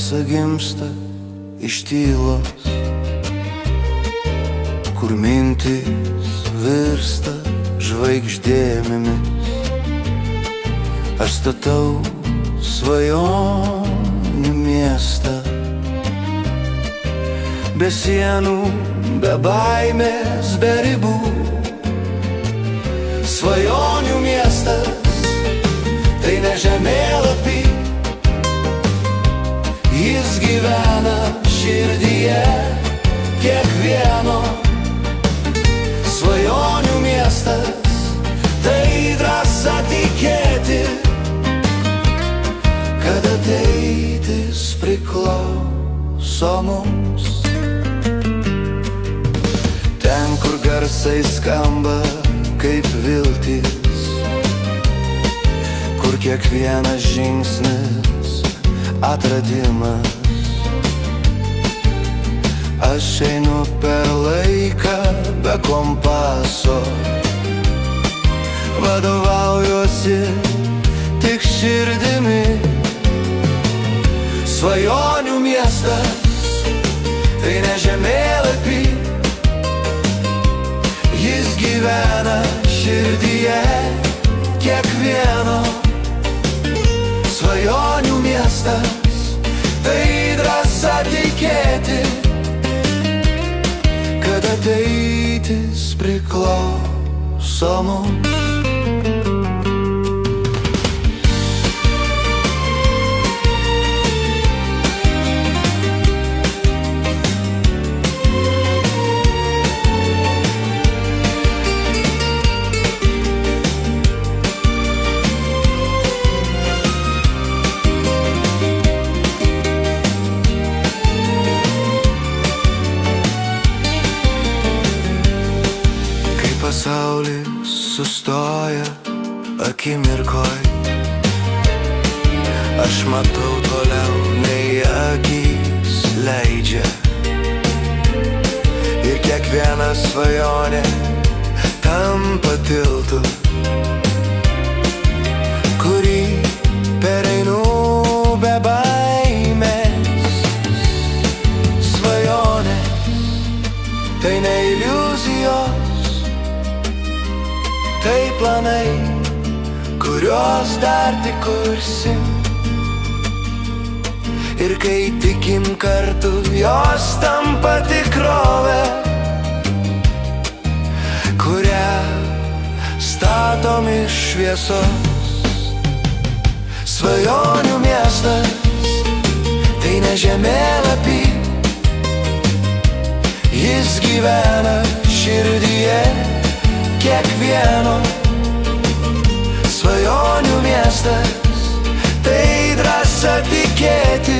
šviesa gimsta iš tylos, kur mintys virsta žvaigždėmis. Aš statau svajonių miestą, be sienų, be baimės, be ribų. Svajonių miestas tai ne žemėlapy, jis gyvena širdyje kiekvieno. Svajonių miestas tai drąsa tikėti, kad ateitis priklauso mums. Ten, kur garsai skamba kaip viltis, kur kiekvienas žingsnis atradimas. Aš einu per laiką be kompaso, vadovaujuosi tik širdimi. Svajonių miestas tai ne žemėlapy, jis gyvena širdyje kiekvieno. Svajonių miestas tai drąsa tikėti, kad ateitis priklauso mums. Pasaulis sustoja akimirkoj, aš matau toliau nei akys leidžia. Ir kiekviena svajonė tampa tiltu, kurį pereinu be baimės. Svajonės tai ne iliuzijos, tai planai, kuriuos dar tik kursim. Ir kai tikim kartu, jos tampa tikrove, kurią statom iš šviesos. Svajonių miestas tai ne žemėlapy, jis gyvena širdyje kiekvieno. Svajonių miestas tai drąsa tikėti,